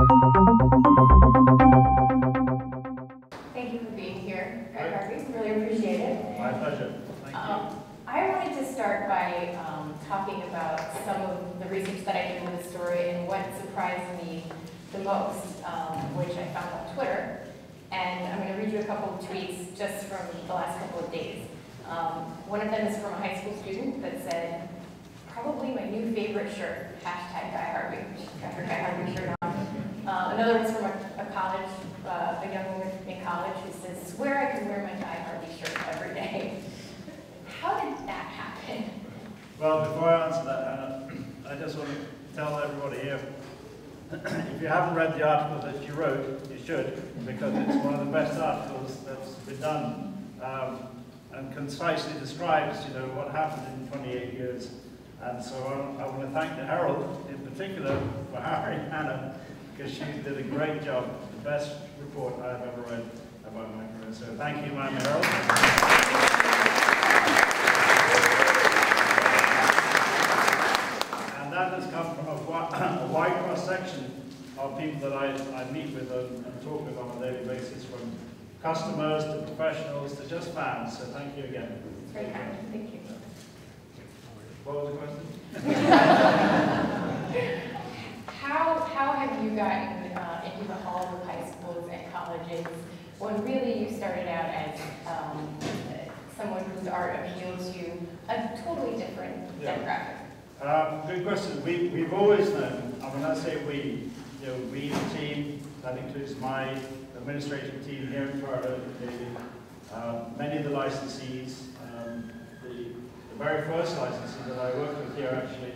Thank you for being here, Guy Harvey. Really appreciate it. My pleasure. Thank you. I wanted to start by talking about some of the research that I did with the story and what surprised me the most, which I found on Twitter. And I'm going to read you a couple of tweets just from the last couple of days. One of them is from a high school student that said, "Probably my new favorite shirt, hashtag Guy Harvey," which got her Guy Harvey shirt on. Another one's from a college, a young woman in college who says, "Swear I can wear my Guy Harvey shirt every day." How did that happen? Well, before I answer that, Hannah, I just want to tell everybody here, if you haven't read the article that you wrote, you should, because it's one of the best articles that's been done, and concisely describes, you know, what happened in 28 years. And so I want to thank the Herald, in particular, for hiring Hannah, because she did a great job, the best report I've ever read about my career. So thank you, Ma'am Herald. That has come from a wide cross-section of people that I meet with and talk with on a daily basis, from customers to professionals to just fans. So thank you again. Very kind. Thank you. What was the question? How have you gotten into the halls of high schools and colleges when really you started out as someone whose art appealed to a totally different demographic? Good question. We've always known, and when I say we, you know, we, the team, that includes my administrative team here in Florida, many of the licensees, the very first licensee that I worked with here actually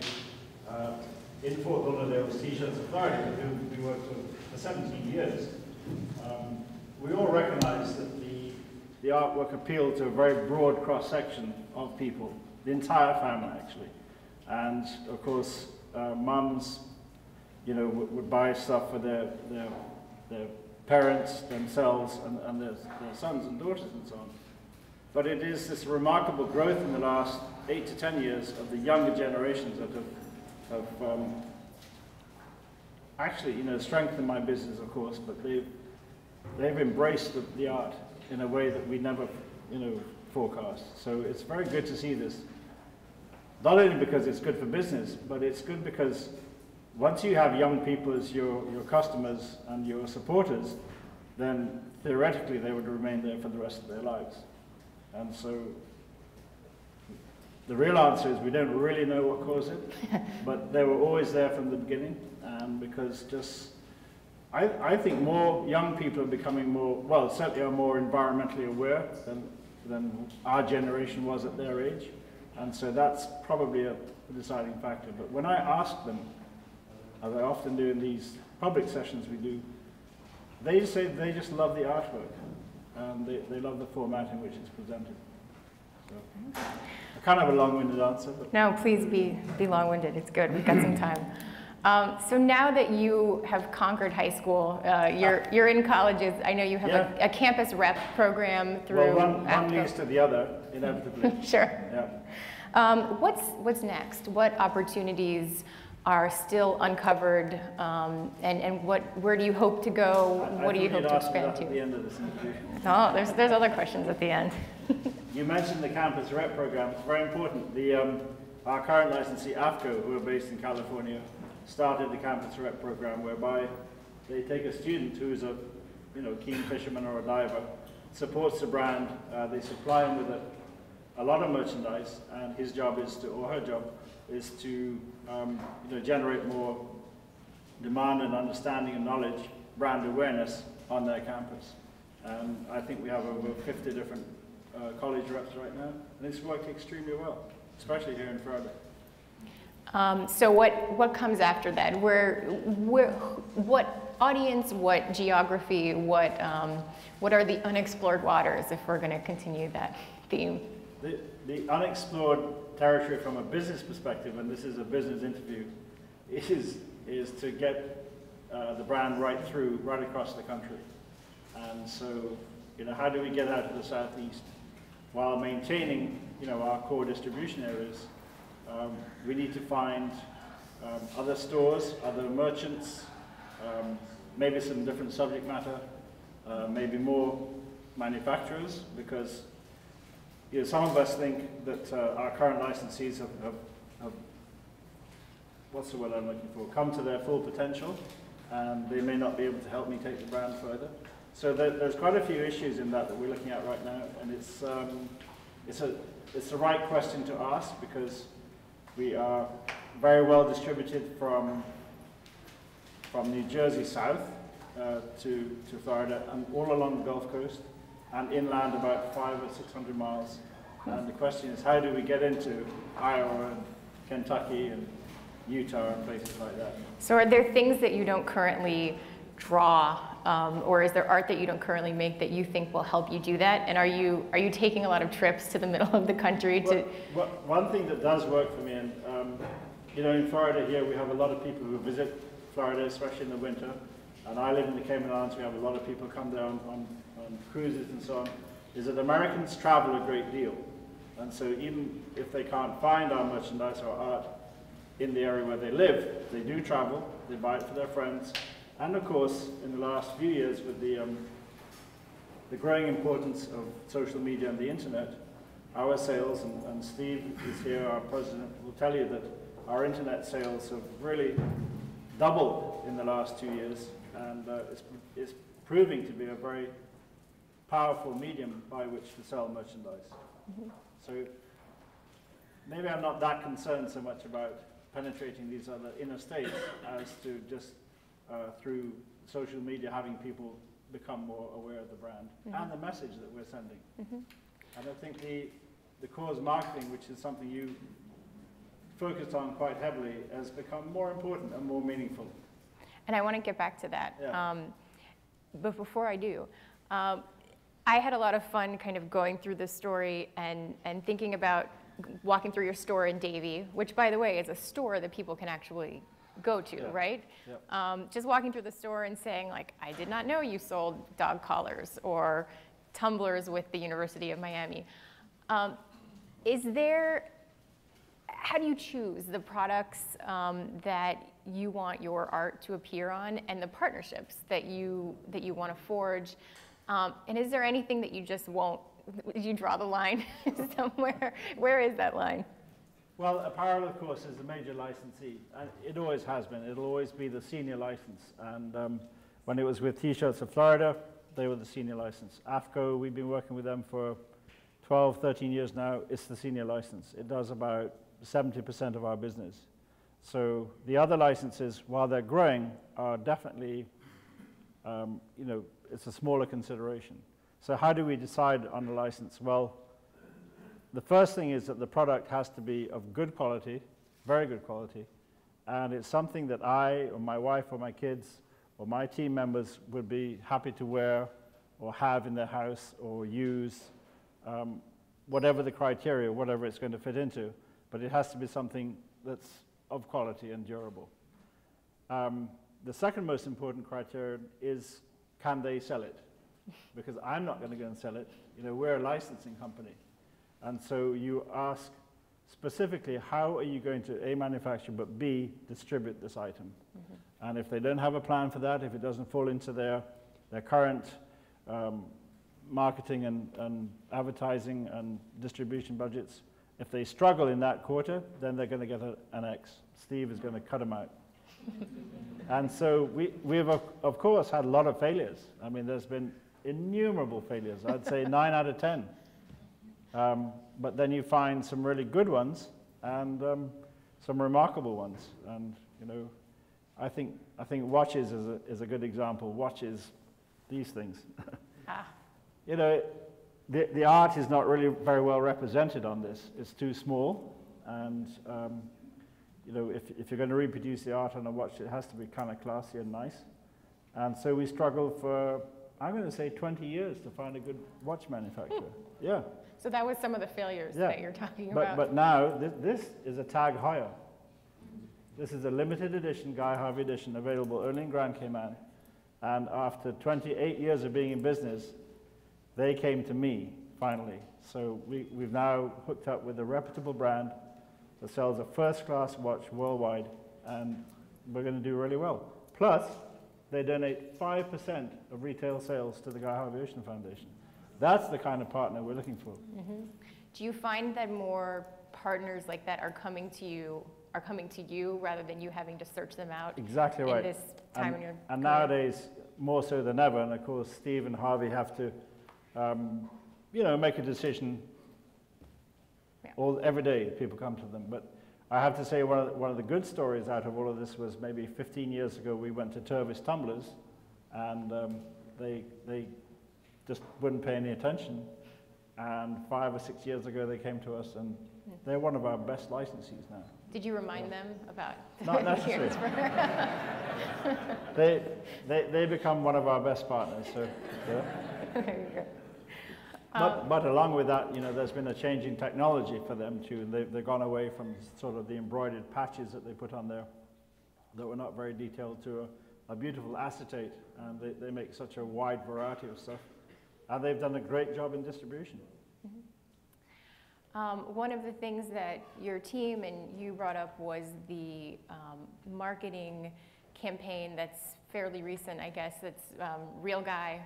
in Fort Lauderdale was T-Shirts of Florida, with whom we worked with for 17 years. We all recognize that the artwork appealed to a very broad cross-section of people, the entire family actually. And of course, mums, you know, would buy stuff for their parents, themselves, and their sons and daughters and so on. But it is this remarkable growth in the last 8 to 10 years of the younger generations that have actually, you know, strengthened my business, of course, but they've embraced the art in a way that we never, you know, forecast. So it's very good to see this. Not only because it's good for business, but it's good because once you have young people as your customers and your supporters, then theoretically they would remain there for the rest of their lives. And so the real answer is we don't really know what caused it, but they were always there from the beginning. And because I think more young people are becoming more, well, certainly are more environmentally aware than our generation was at their age. And so that's probably a deciding factor. But when I ask them, as I often do in these public sessions we do, they say they just love the artwork. And they love the format in which it's presented. So, I kind of have a long-winded answer. But no, please be long-winded. It's good. We've got some time. So now that you have conquered high school, you're in colleges. I know you have a campus rep program through. Well, one leads to the other, inevitably. Sure. Yeah. What's next? What opportunities are still uncovered, and where do you hope to go? What do you hope to expand to? At the end of this interview. Oh, there's other questions at the end. You mentioned the campus rep program. It's very important. Our current licensee, AFCO, who are based in California, started the campus rep program whereby they take a student who's a keen fisherman or a diver, supports the brand, they supply him with a lot of merchandise, and his job is to, or her job is to generate more demand and understanding and knowledge, brand awareness on their campus. And I think we have over 50 different college reps right now, and it's worked extremely well, especially here in Florida. So what comes after that? What audience, what geography, what are the unexplored waters, if we're going to continue that theme? The unexplored territory from a business perspective, and this is a business interview, is to get the brand right across the country. And so, how do we get out to the southeast while maintaining, our core distribution areas? We need to find other stores, other merchants, maybe some different subject matter, maybe more manufacturers, because some of us think that our current licensees have what's the word I'm looking for, come to their full potential, and they may not be able to help me take the brand further. So there's quite a few issues in that we're looking at right now, and it's the right question to ask, because we are very well distributed from New Jersey south to Florida, and all along the Gulf Coast, and inland about 500 or 600 miles. And the question is, how do we get into Iowa and Kentucky and Utah and places like that? So are there things that you don't currently draw, or is there art that you don't currently make that you think will help you do that? And are you taking a lot of trips to the middle of the country to? Well, one thing that does work for me, and in Florida here we have a lot of people who visit Florida, especially in the winter. And I live in the Cayman Islands. We have a lot of people come down on cruises and so on. Is that Americans travel a great deal, and so even if they can't find our merchandise or art in the area where they live, they do travel. They buy it for their friends. And of course, in the last few years, with the growing importance of social media and the internet, our sales, and Steve is here, our president, will tell you that our internet sales have really doubled in the last 2 years, and it's proving to be a very powerful medium by which to sell merchandise. Mm-hmm. So maybe I'm not that concerned so much about penetrating these other inner states as to just through social media having people become more aware of the brand, mm-hmm. and the message that we're sending. Mm-hmm. And I think the cause marketing, which is something you focused on quite heavily, has become more important and more meaningful. And I want to get back to that. Yeah. But before I do, I had a lot of fun kind of going through this story and thinking about walking through your store in Davie, which, by the way, is a store that people can actually go to, yeah. Right? Yep. Just walking through the store and saying, like, I did not know you sold dog collars or tumblers with the University of Miami. How do you choose the products that you want your art to appear on, and the partnerships that you want to forge? And is there anything that you just won't? Did you draw the line somewhere? Where is that line? Well, apparel, of course, is the major licensee, and it always has been. It'll always be the senior license. And when it was with T-shirts of Florida, they were the senior license. AFCO, we've been working with them for 12, 13 years now. It's the senior license. It does about 70% of our business. So the other licenses, while they're growing, are definitely, it's a smaller consideration. So how do we decide on a license? Well, the first thing is that the product has to be of good quality, very good quality, and it's something that I or my wife or my kids or my team members would be happy to wear or have in their house or use, whatever the criteria, whatever it's going to fit into, but it has to be something that's of quality and durable. The second most important criterion is, can they sell it? Because I'm not going to go and sell it. We're a licensing company. And so you ask specifically, how are you going to A, manufacture, but B, distribute this item? Mm-hmm. And if they don't have a plan for that, if it doesn't fall into their current marketing and advertising and distribution budgets, if they struggle in that quarter, then they're going to get an X. Steve is going to cut them out. And so we've, of course, had a lot of failures. I mean, there's been innumerable failures. I'd say 9 out of 10. But then you find some really good ones and some remarkable ones. And I think watches is a good example. Watches, these things. The art is not really very well represented on this. It's too small, and if you're going to reproduce the art on a watch, it has to be kind of classy and nice. And so we struggled for, I'm going to say, 20 years to find a good watch manufacturer. Yeah. So that was some of the failures that you're talking about. But now, this is a tag heuer. This is a limited edition, Guy Harvey edition, available only in Grand Cayman. And after 28 years of being in business, they came to me, finally. So we've now hooked up with a reputable brand that sells a first-class watch worldwide, and we're going to do really well. Plus, they donate 5% of retail sales to the Guy Harvey Foundation. That's the kind of partner we're looking for. Mm-hmm. Do you find that more partners like that are coming to you rather than you having to search them out? Exactly right. In this time in your career? And nowadays, more so than ever, and of course, Steve and Harvey have to, make a decision. Every day, people come to them. But I have to say, one of the good stories out of all of this was maybe 15 years ago, we went to Turvis Tumblers, and they just wouldn't pay any attention. And 5 or 6 years ago, they came to us, and they're one of our best licensees now. Did you remind them about? Not necessarily. they become one of our best partners. So, yeah. Very good. But along with that, there's been a change in technology for them too. They've gone away from sort of the embroidered patches that they put on there that were not very detailed to a beautiful acetate, and they make such a wide variety of stuff. And they've done a great job in distribution. Mm-hmm. One of the things that your team and you brought up was the marketing campaign that's fairly recent, I guess. That's Real Guy,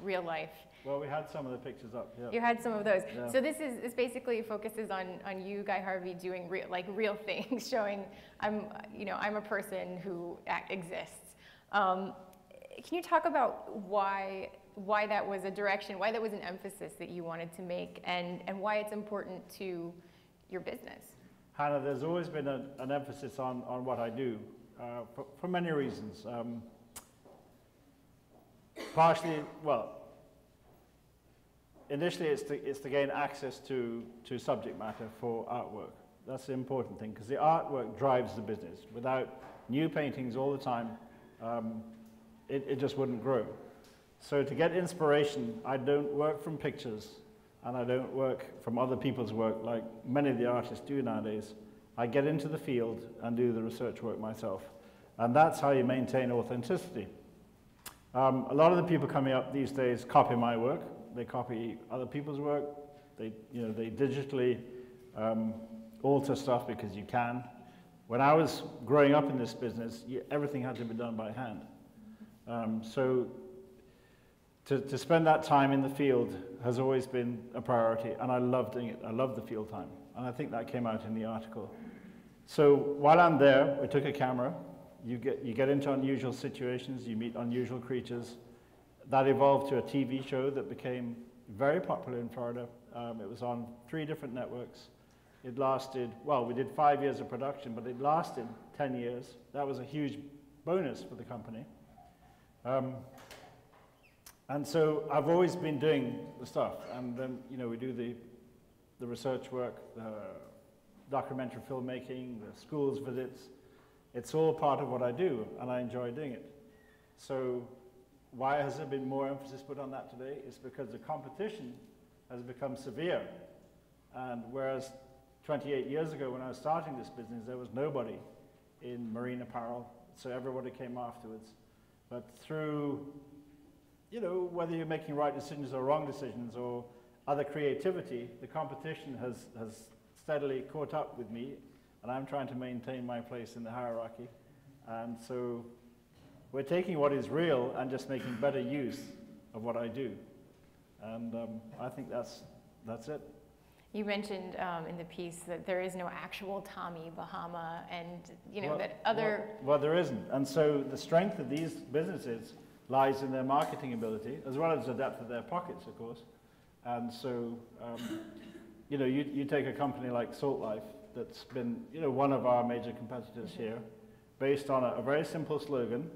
Real Life. Well, we had some of the pictures up. Yeah. You had some of those. Yeah. So this basically focuses on you, Guy Harvey, doing real things, showing I'm a person who exists. Can you talk about why that was a direction, why that was an emphasis that you wanted to make, and why it's important to your business? Hannah, there's always been an emphasis on what I do for many reasons. Partially, initially it's to gain access to subject matter for artwork. That's the important thing, because the artwork drives the business. Without new paintings all the time, it just wouldn't grow. So to get inspiration, I don't work from pictures, and I don't work from other people's work like many of the artists do nowadays. I get into the field and do the research work myself. And that's how you maintain authenticity. A lot of the people coming up these days copy my work. They copy other people's work. They digitally alter stuff because you can. When I was growing up in this business, everything had to be done by hand. So to spend that time in the field has always been a priority, and I love doing it. I love the field time, and I think that came out in the article. So while I'm there, we took a camera. You get into unusual situations, you meet unusual creatures. That evolved to a TV show that became very popular in Florida. It was on 3 different networks. It lasted, we did 5 years of production, but it lasted 10 years. That was a huge bonus for the company. And so I've always been doing the stuff, and then we do the research work, the documentary filmmaking, the schools visits. It's all part of what I do, and I enjoy doing it. So why has there been more emphasis put on that today? It's because the competition has become severe. And whereas 28 years ago when I was starting this business, there was nobody in marine apparel, so everybody came afterwards. But through, whether you're making right decisions or wrong decisions or other creativity, the competition has steadily caught up with me, and I'm trying to maintain my place in the hierarchy. And so we're taking what is real and just making better use of what I do. And I think that's it. You mentioned in the piece that there is no actual Tommy Bahama, and that other... Well, there isn't. And so the strength of these businesses lies in their marketing ability, as well as the depth of their pockets, of course. And so, you take a company like Salt Life, that's been, one of our major competitors here, based on a very simple slogan,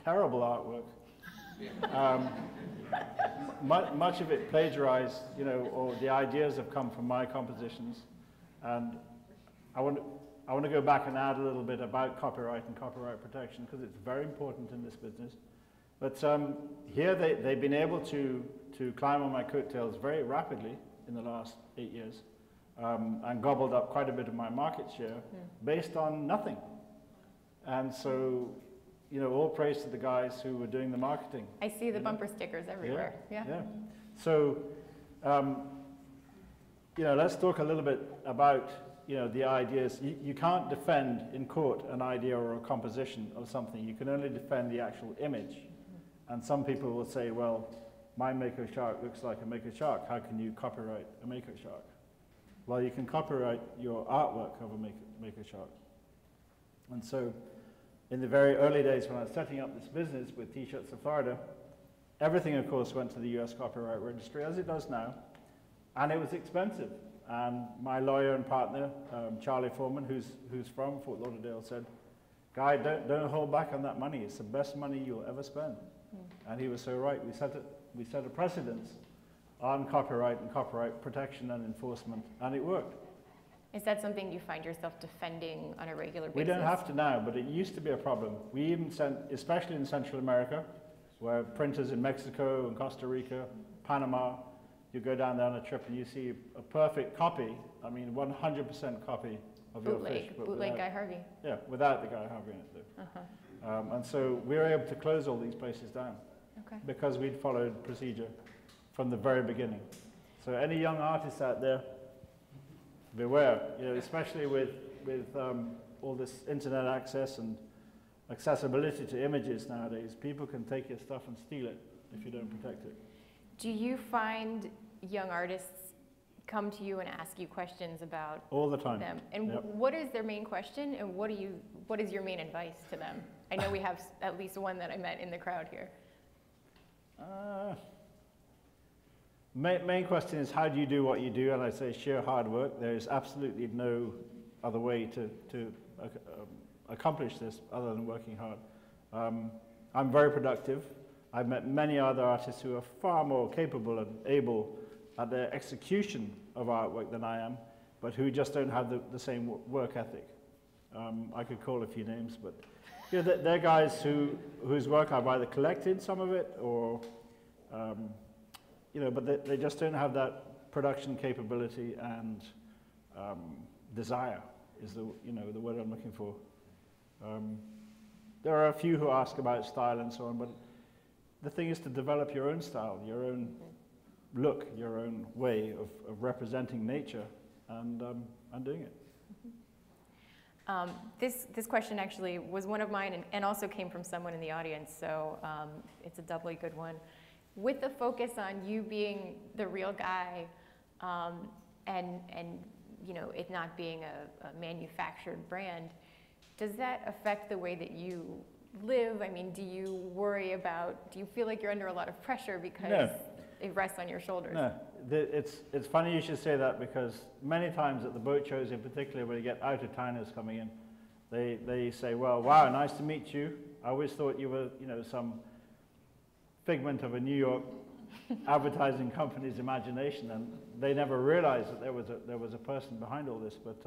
terrible artwork. Much of it plagiarized, or the ideas have come from my compositions. And I want to go back and add a little bit about copyright and copyright protection, because it's very important in this business. But here they've been able to climb on my coattails very rapidly in the last 8 years, and gobbled up quite a bit of my market share based on nothing. And so, all praise to the guys who were doing the marketing. I see the bumper stickers everywhere. Yeah. So, let's talk a little bit about, the ideas. You can't defend in court an idea or a composition of something. You can only defend the actual image. And some people will say, well, my Mako shark looks like a Mako shark. How can you copyright a Mako shark? Well, you can copyright your artwork of a Mako shark. And so, in the very early days when I was setting up this business with T-shirts of Florida, everything, of course, went to the US Copyright Registry, as it does now, and it was expensive. And my lawyer and partner, Charlie Foreman, who's from Fort Lauderdale, said, Guy, don't hold back on that money. It's the best money you'll ever spend. And he was so right. We set a precedence on copyright and copyright protection and enforcement, and it worked. Is that something you find yourself defending on a regular basis? We don't have to now, but it used to be a problem. We even sent, especially in Central America, where printers in Mexico and Costa Rica, Panama, you go down there on a trip and you see a perfect copy, I mean 100% copy of your fish. Bootleg Guy Harvey. Yeah, without the Guy Harvey in it though. And so we were able to close all these places down because we'd followed procedure from the very beginning. So any young artists out there, beware, you know, especially with all this internet access and accessibility to images nowadays, people can take your stuff and steal it if you don't protect it. Do you find young artists come to you and ask you questions about all the time them? And what is their main question, and what is your main advice to them? I know we have at least one that I met in the crowd here. Main question is, how do you do what you do? And I say sheer hard work. There is absolutely no other way to accomplish this other than working hard. I'm very productive. I've met many other artists who are far more capable and able at their execution of artwork than I am, but who just don't have the same work ethic. I could call a few names, but you know, they're guys whose work I've either collected some of it, or you know, but they just don't have that production capability and desire is the word I'm looking for. There are a few who ask about style and so on, but the thing is to develop your own style, your own look, your own way of representing nature and doing it. This question actually was one of mine and also came from someone in the audience, so it's a doubly good one. With the focus on you being the real Guy and you know, it not being a manufactured brand, does that affect the way that you live? I mean, do you feel like you're under a lot of pressure because it rests on your shoulders? No, it's funny you should say that, because many times at the boat shows in particular, when you get out-of-towners coming in, they say, well, wow, nice to meet you. I always thought you were, you know, some figment of a New York advertising company's imagination, and they never realized that there was a person behind all this. But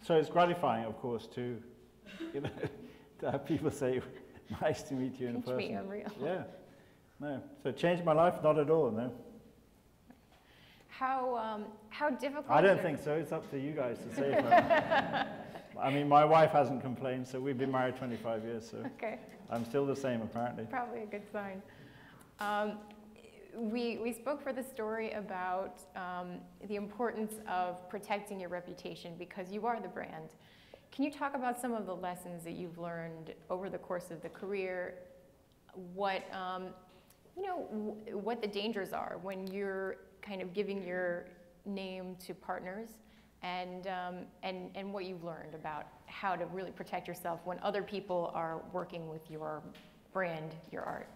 so it's gratifying, of course, to to have people say, nice to meet you in person. Me, I'm real. Yeah. No. So it changed my life? Not at all, no. How difficult? I don't think so. It's up to you guys to say it. I mean, my wife hasn't complained, so we've been married 25 years, so I'm still the same, apparently. Probably a good sign. We spoke for the story about the importance of protecting your reputation because you are the brand. Can you talk about some of the lessons that you've learned over the course of the career? What what the dangers are when you're kind of giving your name to partners, and what you've learned about how to really protect yourself when other people are working with your brand, your art?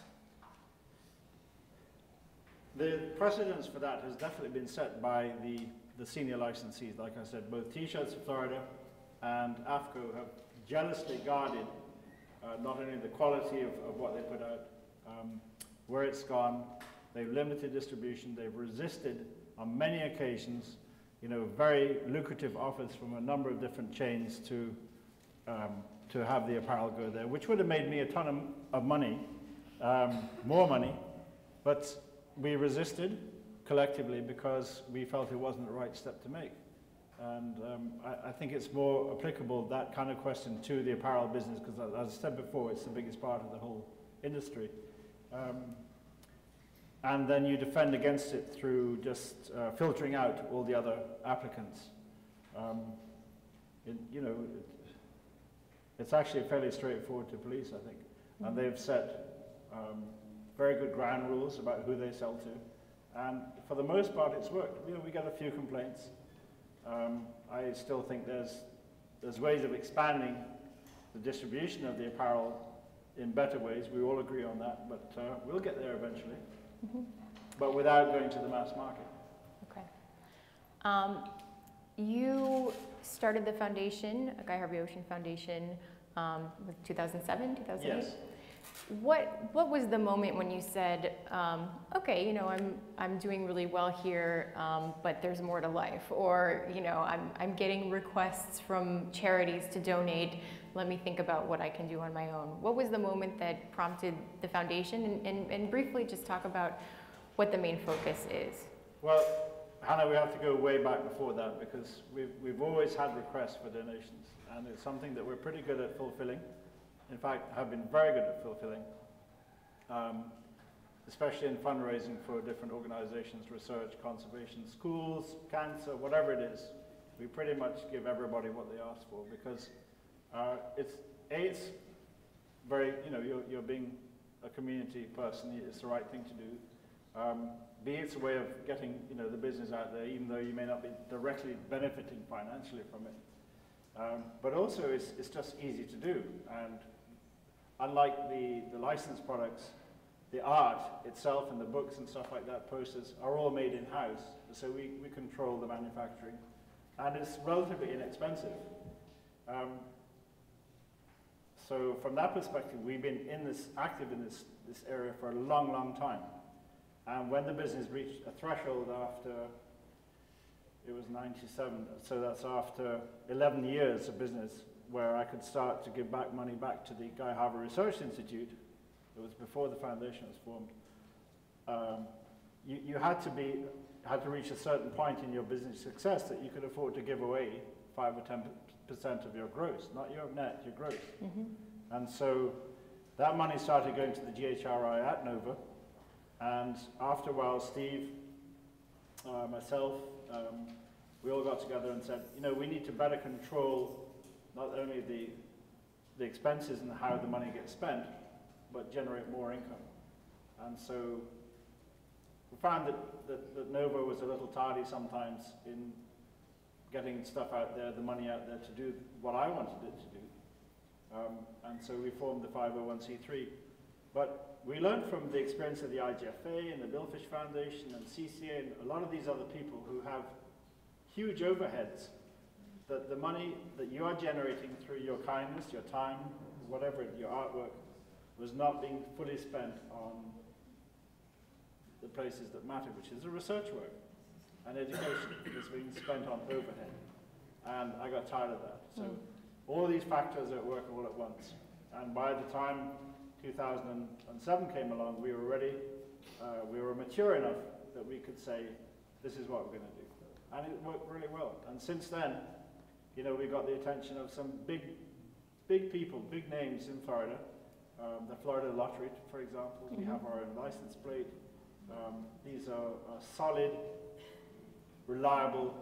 The precedence for that has definitely been set by the senior licensees. Like I said, both T-shirts of Florida and AFCO have jealously guarded not only the quality of what they put out, where it's gone. They've limited distribution. They've resisted on many occasions, you know, very lucrative offers from a number of different chains to have the apparel go there, which would have made me a ton of money, more money, but we resisted collectively because we felt it wasn't the right step to make. And I think it's more applicable, that kind of question, to the apparel business, because as I said before, it's the biggest part of the whole industry. And then you defend against it through just filtering out all the other applicants. It's actually fairly straightforward to police, I think. and they've set very good ground rules about who they sell to. And for the most part, it's worked. You know, we get a few complaints. I still think there's ways of expanding the distribution of the apparel in better ways. We all agree on that, but we'll get there eventually. But without going to the mass market. Okay. You started the foundation, Guy Harvey Ocean Foundation, with 2007, 2008? Yes. What was the moment when you said, okay, you know, I'm doing really well here, but there's more to life, or you know, I'm getting requests from charities to donate. Let me think about what I can do on my own. What was the moment that prompted the foundation, and briefly just talk about what the main focus is? Well, Hannah, we have to go way back before that, because we've always had requests for donations, and it's something that we're pretty good at fulfilling. In fact, have been very good at fulfilling, especially in fundraising for different organizations, research, conservation, schools, cancer, whatever it is. We pretty much give everybody what they ask for, because it's very, you know, you're being a community person, it's the right thing to do. B, it's a way of getting, you know, the business out there, even though you may not be directly benefiting financially from it. But also, it's just easy to do. And unlike the licensed products, the art itself and the books and stuff like that, posters, are all made in-house. So we control the manufacturing. And it's relatively inexpensive. So from that perspective, we've been active in this area for a long, long time. And when the business reached a threshold after, it was 97, so that's after 11 years of business, where I could start to give back money back to the Guy Harvey Research Institute. It was before the foundation was formed. You had to reach a certain point in your business success that you could afford to give away 5 or 10% of your gross, not your net, your gross. And so that money started going to the GHRI at Nova. And after a while, Steve, myself, we all got together and said, you know, we need to better control not only the expenses and how the money gets spent, but generate more income. And so we found that Nova was a little tardy sometimes in getting stuff out there, the money out there to do what I wanted it to do. And so we formed the 501c3. But we learned from the experience of the IGFA and the Billfish Foundation and CCA and a lot of these other people who have huge overheads, that the money that you are generating through your kindness, your time, whatever, your artwork, was not being fully spent on the places that matter, which is the research work and education. It was being spent on overhead. And I got tired of that. So all these factors are at work all at once. And by the time 2007 came along, we were ready, we were mature enough that we could say, this is what we're going to do. And it worked really well. And since then, you know, we got the attention of some big people, big names in Florida. The Florida Lottery, for example, we have our own license plate. These are solid, reliable,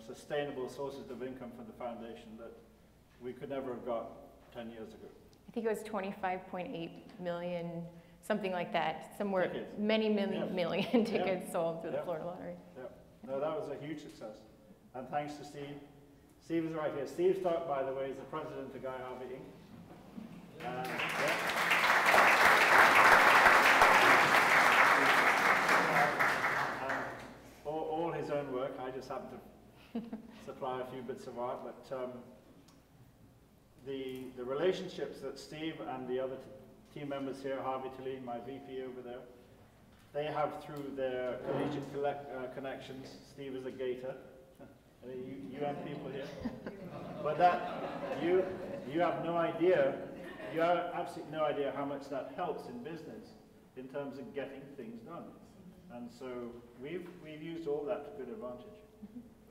sustainable sources of income for the foundation that we could never have got 10 years ago. I think it was 25.8 million, something like that. Somewhere, tickets. many million tickets sold through the Florida Lottery. No, that was a huge success. And thanks to Steve. Steve is right here. Steve Stark, by the way, is the president of Guy Harvey Inc. All his own work. I just happen to supply a few bits of art. But the relationships that Steve and the other team members here, Harvey Talene, my VP over there, they have through their collegiate connections. Steve is a gator. Any UN people here? But that, you have no idea, you have absolutely no idea how much that helps in business in terms of getting things done. And so we've used all that to good advantage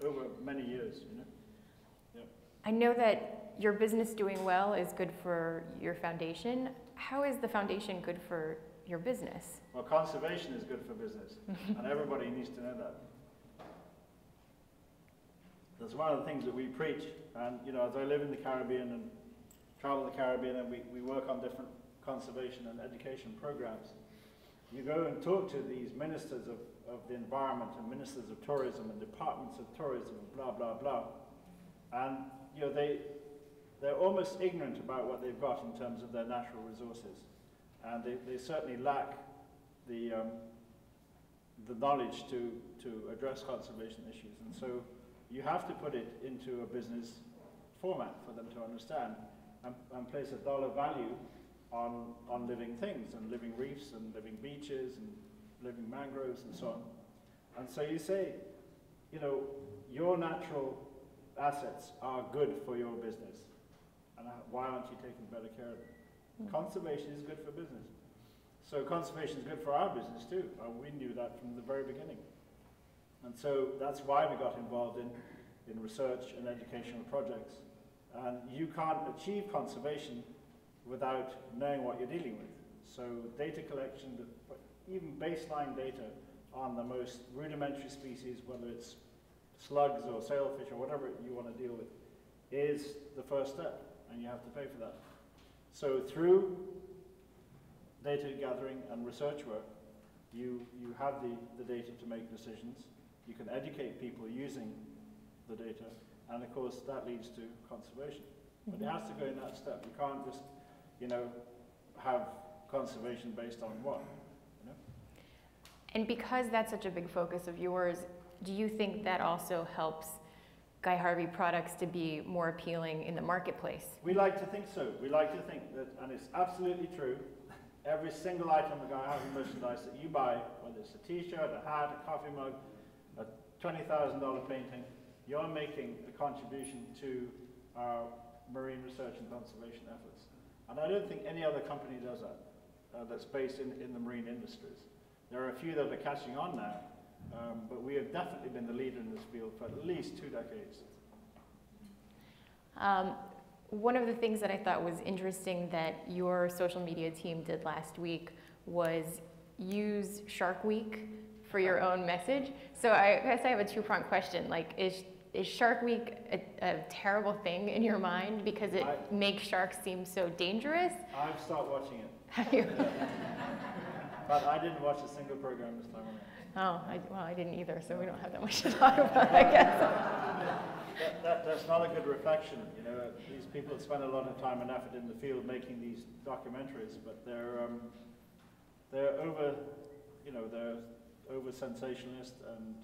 over many years, you know. Yep. I know that your business doing well is good for your foundation. How is the foundation good for your business? Well, conservation is good for business, and everybody needs to know that. That's one of the things that we preach, and you know, as I live in the Caribbean and travel the Caribbean, and we work on different conservation and education programs. You go and talk to these ministers of the environment and ministers of tourism and departments of tourism and blah, blah, blah. And they're almost ignorant about what they've got in terms of their natural resources. And they certainly lack the knowledge to address conservation issues. And so you have to put it into a business format for them to understand and place a dollar value on living things and living reefs and living beaches and living mangroves and so on. And so you say, you know, your natural assets are good for your business. And why aren't you taking better care of them? Conservation is good for business. So conservation is good for our business too. We knew that from the very beginning. And so that's why we got involved in research and educational projects. And you can't achieve conservation without knowing what you're dealing with. So data collection, even baseline data on the most rudimentary species, whether it's slugs or sailfish or whatever you want to deal with, is the first step, and you have to pay for that. So through data gathering and research work, you have the data to make decisions. You can educate people using the data, and of course that leads to conservation. But it has to go in that step. You can't just, you know, have conservation based on what, you know? And because that's such a big focus of yours, do you think that also helps Guy Harvey products to be more appealing in the marketplace? We like to think so. We like to think that, and it's absolutely true, every single item of Guy Harvey merchandise that you buy, whether it's a t-shirt, a hat, a coffee mug, a $20,000 painting, you're making a contribution to our marine research and conservation efforts. And I don't think any other company does that, that's based in the marine industries. There are a few that are catching on now, but we have definitely been the leader in this field for at least 2 decades. One of the things that I thought was interesting that your social media team did last week was use Shark Week for your own message. So I guess I have a two-pronged question. Like, is Shark Week a terrible thing in your mind because it makes sharks seem so dangerous? I've stopped watching it. Have you? But I didn't watch a single program this time around. Oh, I didn't either, so we don't have that much to talk about, I guess. That's not a good reflection. You know, these people spend a lot of time and effort in the field making these documentaries, but they're over, you know, they're over sensationalist, and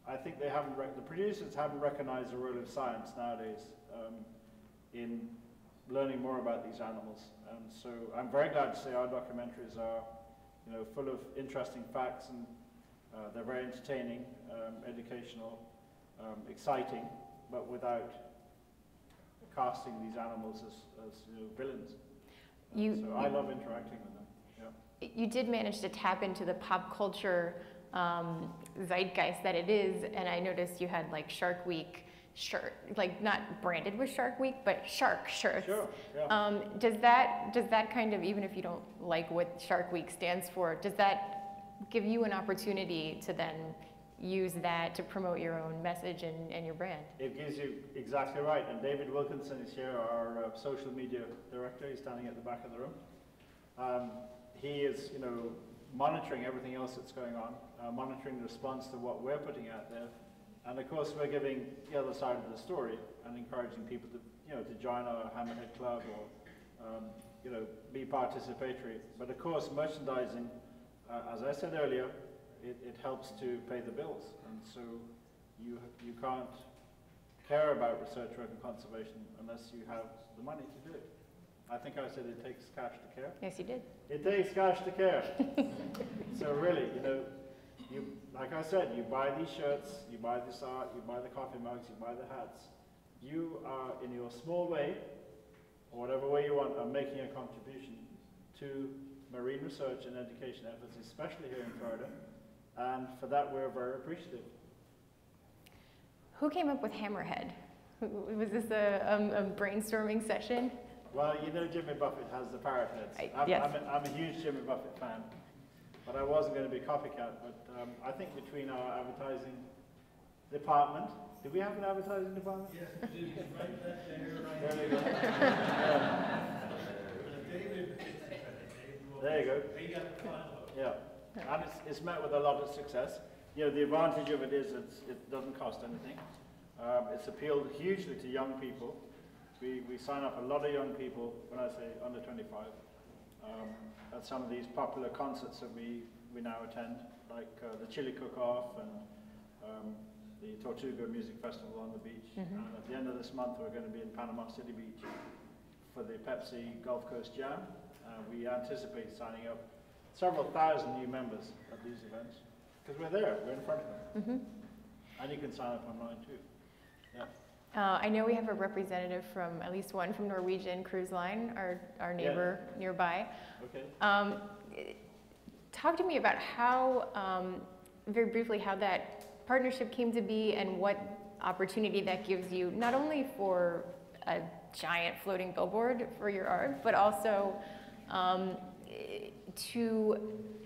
I think they haven't. The producers haven't recognized the role of science nowadays in learning more about these animals. And so I'm very glad to say our documentaries are, you know, full of interesting facts, and they're very entertaining, educational, exciting, but without casting these animals as you know, villains. So I love interacting with them. Yeah. You did manage to tap into the pop culture zeitgeist that it is, and I noticed you had like Shark Week shirt, like not branded with Shark Week, but shark shirts. Sure, yeah. Does that kind of, even if you don't like what Shark Week stands for, does that give you an opportunity to then use that to promote your own message and your brand? It gives you exactly right. And David Wilkinson is here, our social media director. He's standing at the back of the room. He is, you know, monitoring everything else that's going on, monitoring the response to what we're putting out there. And of course, we're giving the other side of the story and encouraging people to, you know, to join our Hammerhead Club or, you know, be participatory. But of course, merchandising, as I said earlier, it helps to pay the bills. And so you can't care about research work and conservation unless you have the money to do it. I think I said it takes cash to care. Yes, you did. It takes cash to care. So really, you know, like I said, you buy these shirts, you buy this art, you buy the coffee mugs, you buy the hats. You are, in your small way, or whatever way you want, are making a contribution to marine research and education efforts, especially here in Florida. And for that, we're very appreciative. Who came up with Hammerhead? Was this a brainstorming session? Well, you know Jimmy Buffett has the parrot heads. Yes. I'm a huge Jimmy Buffett fan, but I wasn't going to be a copycat. But I think between our advertising department, do we have an advertising department? Yes, we do. Right there, right there we go. David There you go. He got the fun of it. Yeah, and it's met with a lot of success. You know, the advantage of it is it doesn't cost anything. It's appealed hugely to young people. We sign up a lot of young people, when I say under 25, at some of these popular concerts that we now attend, like the Chili Cook-Off and the Tortuga Music Festival on the beach. And at the end of this month, we're going to be in Panama City Beach for the Pepsi Gulf Coast Jam. We anticipate signing up several thousand new members at these events, because we're there, we're in front of them. And you can sign up online too. Yeah. I know we have a representative from, at least one from Norwegian Cruise Line, our neighbor nearby. Okay. Talk to me about how, very briefly, how that partnership came to be and what opportunity that gives you, not only for a giant floating billboard for your art, but also to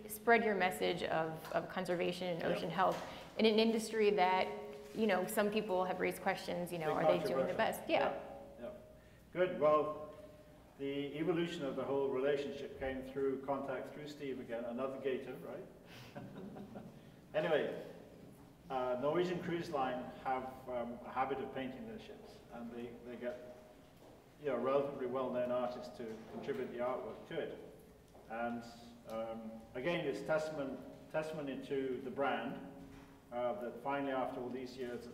spread your message of conservation and ocean health in an industry that, you know, some people have raised questions, you know, are they doing the best? Yeah. Good. Well, the evolution of the whole relationship came through contact through Steve again, another gator, right? Anyway, Norwegian Cruise Line have a habit of painting their ships, and they get, you know, relatively well-known artists to contribute the artwork to it. And again, it's testimony to the brand, that finally, after all these years, that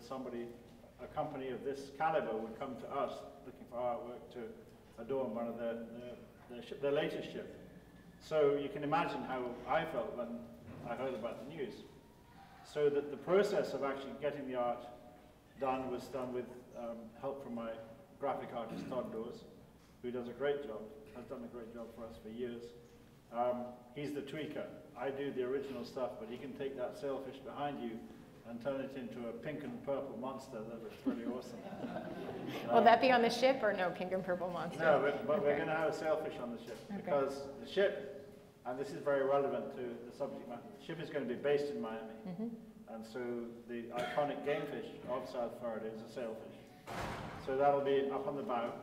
a company of this caliber would come to us looking for artwork to adorn one of their latest ship. So you can imagine how I felt when I heard about the news. So that the process of actually getting the art done was done with help from my graphic artist, Todd Dawes, who does a great job, has done a great job for us for years. He's the tweaker. I do the original stuff, but he can take that sailfish behind you and turn it into a pink and purple monster that looks really awesome. Will that be on the ship or no pink and purple monster? No, but we're going to have a sailfish on the ship because the ship, and this is very relevant to the subject matter, the ship is going to be based in Miami. And so the iconic game fish of South Florida is a sailfish. So that'll be up on the bow.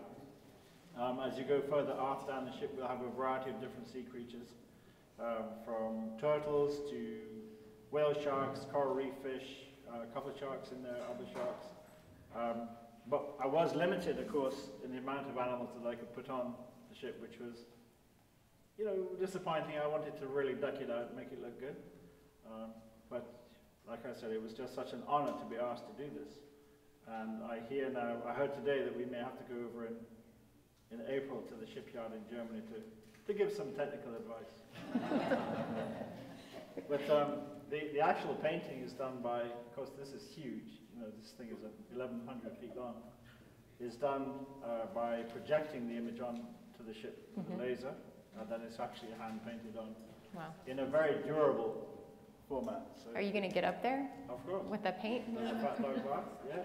As you go further aft down the ship, we'll have a variety of different sea creatures, from turtles to whale sharks, coral reef fish, a couple of sharks in there, other sharks. But I was limited, of course, in the amount of animals that I could put on the ship, which was, you know, disappointing. I wanted to really deck it out, make it look good. But like I said, it was just such an honor to be asked to do this. And I heard today that we may have to go over in April to the shipyard in Germany to give some technical advice. But the actual painting is done by, of course this is huge, you know, this thing is 1,100 feet long, is done by projecting the image onto the ship with a laser, and then it's actually hand painted on in a very durable format. So are you going to get up there? Of course. With the paint? There's a fat dog bar, yeah.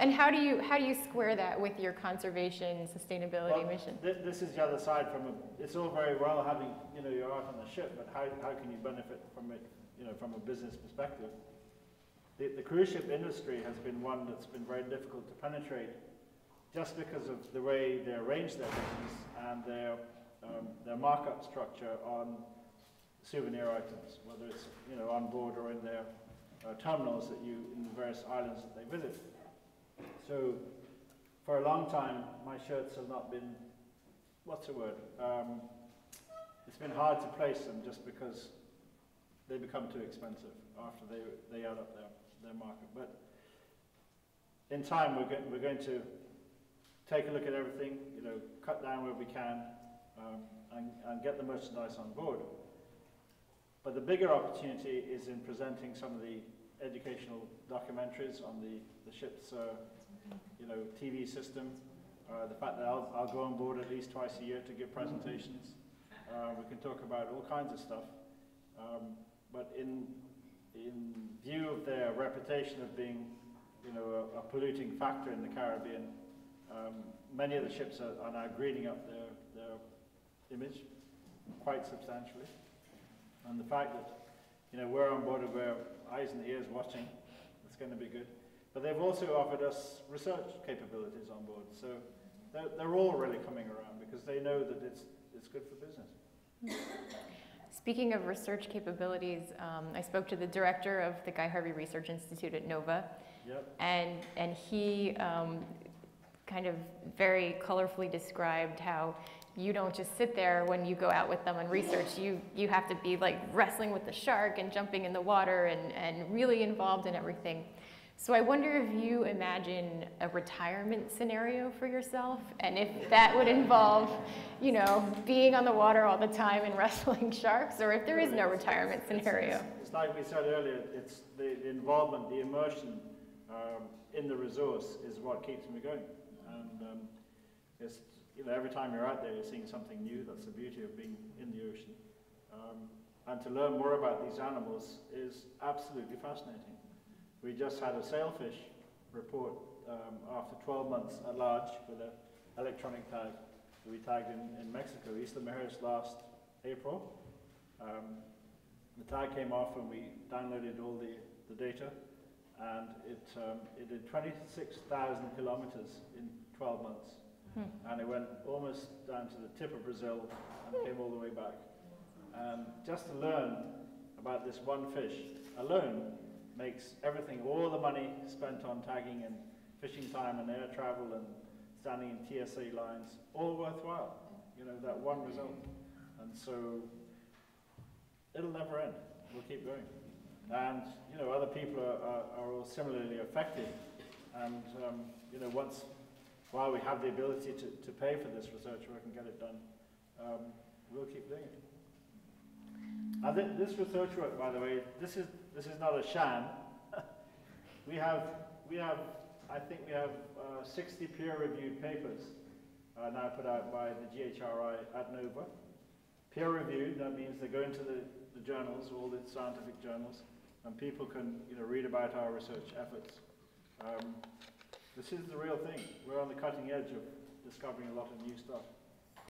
And how do you square that with your conservation sustainability mission? This is the other side it's all very well having, you know, your art on the ship, but how can you benefit from it, you know, from a business perspective? The cruise ship industry has been one that's been very difficult to penetrate just because of the way they arrange their business and their markup structure on souvenir items, whether it's, you know, on board or in their terminals in the various islands that they visit. So for a long time, my shirts have not been, what's the word? It's been hard to place them just because they become too expensive after they add up their market. But in time, we're going to take a look at everything, you know, cut down where we can, and get the merchandise on board. But the bigger opportunity is in presenting some of the educational documentaries on the ship's, you know, TV system. The fact that I'll go on board at least twice a year to give presentations. We can talk about all kinds of stuff. But in view of their reputation of being, you know, a polluting factor in the Caribbean, many of the ships are now greening up their image quite substantially. And the fact that, you know, we're on board and we're eyes and ears watching, it's going to be good. But they've also offered us research capabilities on board. So they're all really coming around because they know that it's good for business. Speaking of research capabilities, I spoke to the director of the Guy Harvey Research Institute at NOVA, Yep. and he kind of very colorfully described how you don't just sit there when you go out with them on research. You have to be like wrestling with the shark and jumping in the water and really involved in everything. So I wonder if you imagine a retirement scenario for yourself, and if that would involve, you know, being on the water all the time and wrestling sharks, or if there is no retirement scenario. It's like we said earlier, it's the involvement, the immersion in the resource is what keeps me going. And it's, you know, every time you're out there, you're seeing something new. That's the beauty of being in the ocean. And to learn more about these animals is absolutely fascinating. We just had a sailfish report after 12 months at large with an electronic tag that we tagged in Mexico, East Hammerhead last April. The tag came off and we downloaded all the data, and it did 26,000 kilometers in 12 months. And it went almost down to the tip of Brazil and came all the way back. And just to learn about this one fish alone makes everything, all the money spent on tagging and fishing time and air travel and standing in TSA lines, all worthwhile, you know, that one result. And so it'll never end. We'll keep going. And, you know, other people are all similarly affected. And, you know, while we have the ability to pay for this research work and get it done, we'll keep doing it. And this research work, by the way, this is not a sham. I think we have 60 peer-reviewed papers now put out by the GHRI at NOVA. Peer-reviewed, that means they go into the journals, all the scientific journals, and people can, you know, read about our research efforts. This is the real thing. We're on the cutting edge of discovering a lot of new stuff.